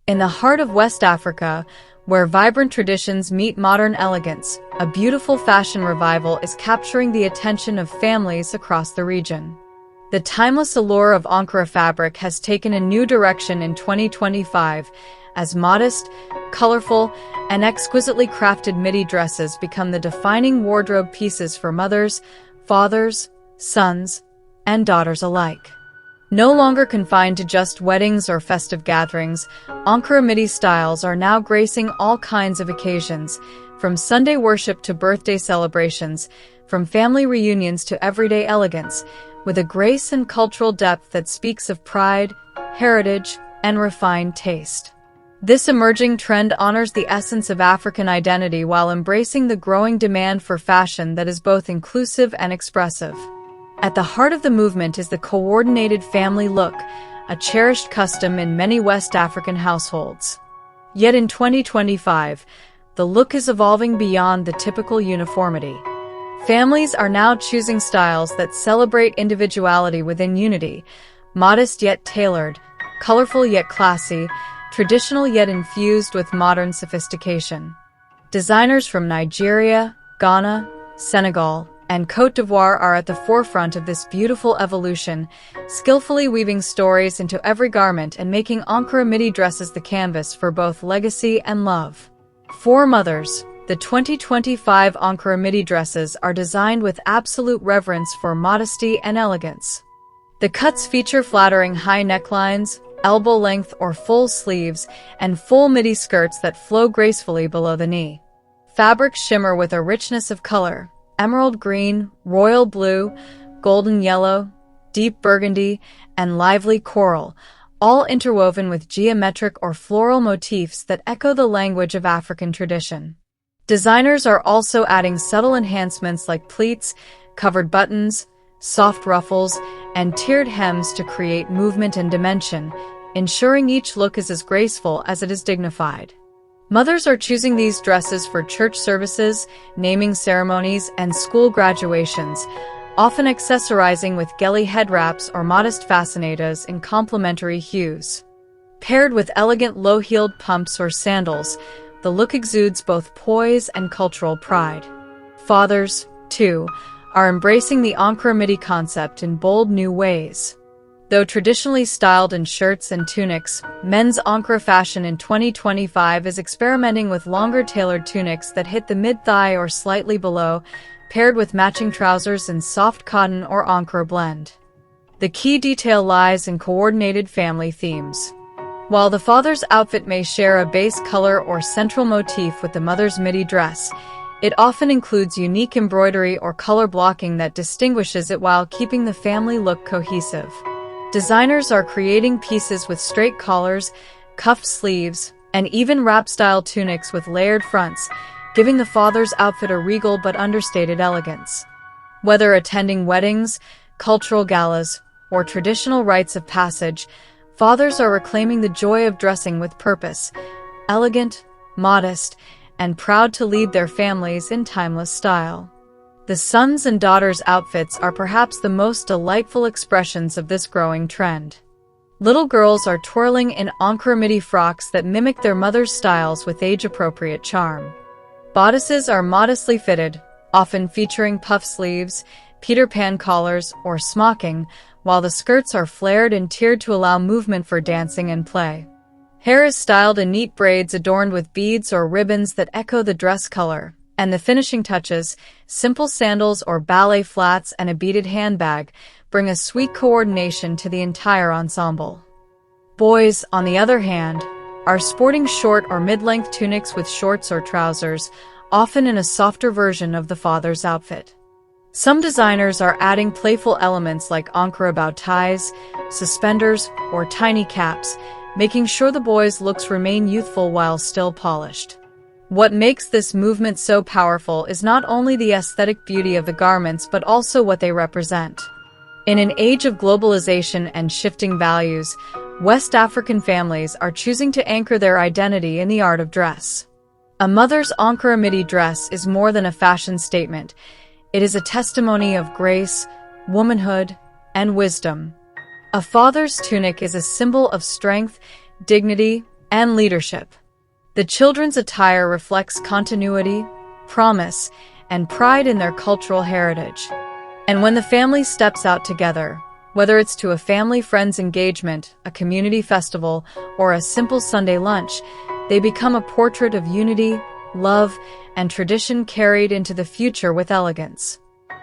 In the heart of West Africa, where vibrant traditions meet modern elegance, a beautiful fashion revival is capturing the attention of families across the region. The timeless allure of Ankara fabric has taken a new direction in 2025, as modest, colorful, and exquisitely crafted midi dresses become the defining wardrobe pieces for mothers, fathers, sons, and daughters alike. No longer confined to just weddings or festive gatherings, Ankara Midi styles are now gracing all kinds of occasions, from Sunday worship to birthday celebrations, from family reunions to everyday elegance, with a grace and cultural depth that speaks of pride, heritage, and refined taste. This emerging trend honors the essence of African identity while embracing the growing demand for fashion that is both inclusive and expressive. At the heart of the movement is the coordinated family look, a cherished custom in many West African households. Yet in 2025, the look is evolving beyond the typical uniformity. Families are now choosing styles that celebrate individuality within unity, modest yet tailored, colorful yet classy, traditional yet infused with modern sophistication. Designers from Nigeria, Ghana, Senegal, and Côte d'Ivoire are at the forefront of this beautiful evolution, skillfully weaving stories into every garment and making Ankara Midi dresses the canvas for both legacy and love. For mothers, the 2025 Ankara Midi dresses are designed with absolute reverence for modesty and elegance. The cuts feature flattering high necklines, elbow length or full sleeves, and full midi skirts that flow gracefully below the knee. Fabrics shimmer with a richness of color: emerald green, royal blue, golden yellow, deep burgundy, and lively coral, all interwoven with geometric or floral motifs that echo the language of African tradition. Designers are also adding subtle enhancements like pleats, covered buttons, soft ruffles, and tiered hems to create movement and dimension, ensuring each look is as graceful as it is dignified. Mothers are choosing these dresses for church services, naming ceremonies, and school graduations, often accessorizing with geli head wraps or modest fascinatas in complementary hues. Paired with elegant low-heeled pumps or sandals, the look exudes both poise and cultural pride. Fathers, too, are embracing the Ankara Midi concept in bold new ways. Though traditionally styled in shirts and tunics, men's Ankara fashion in 2025 is experimenting with longer tailored tunics that hit the mid-thigh or slightly below, paired with matching trousers in soft cotton or Ankara blend. The key detail lies in coordinated family themes. While the father's outfit may share a base color or central motif with the mother's midi dress, it often includes unique embroidery or color blocking that distinguishes it while keeping the family look cohesive. Designers are creating pieces with straight collars, cuffed sleeves, and even wrap-style tunics with layered fronts, giving the father's outfit a regal but understated elegance. Whether attending weddings, cultural galas, or traditional rites of passage, fathers are reclaiming the joy of dressing with purpose, elegant, modest, and proud to lead their families in timeless style. The sons' and daughters' outfits are perhaps the most delightful expressions of this growing trend. Little girls are twirling in Ankara Midi frocks that mimic their mother's styles with age-appropriate charm. Bodices are modestly fitted, often featuring puff sleeves, Peter Pan collars, or smocking, while the skirts are flared and tiered to allow movement for dancing and play. Hair is styled in neat braids adorned with beads or ribbons that echo the dress color, and the finishing touches, simple sandals or ballet flats and a beaded handbag, bring a sweet coordination to the entire ensemble. Boys, on the other hand, are sporting short or mid-length tunics with shorts or trousers, often in a softer version of the father's outfit. Some designers are adding playful elements like Ankara bow ties, suspenders, or tiny caps, making sure the boys' looks remain youthful while still polished. What makes this movement so powerful is not only the aesthetic beauty of the garments but also what they represent. In an age of globalization and shifting values, West African families are choosing to anchor their identity in the art of dress. A mother's Ankara Midi dress is more than a fashion statement. It is a testimony of grace, womanhood, and wisdom. A father's tunic is a symbol of strength, dignity, and leadership. The children's attire reflects continuity, promise, and pride in their cultural heritage. And when the family steps out together, whether it's to a family friend's engagement, a community festival, or a simple Sunday lunch, they become a portrait of unity, love, and tradition carried into the future with elegance.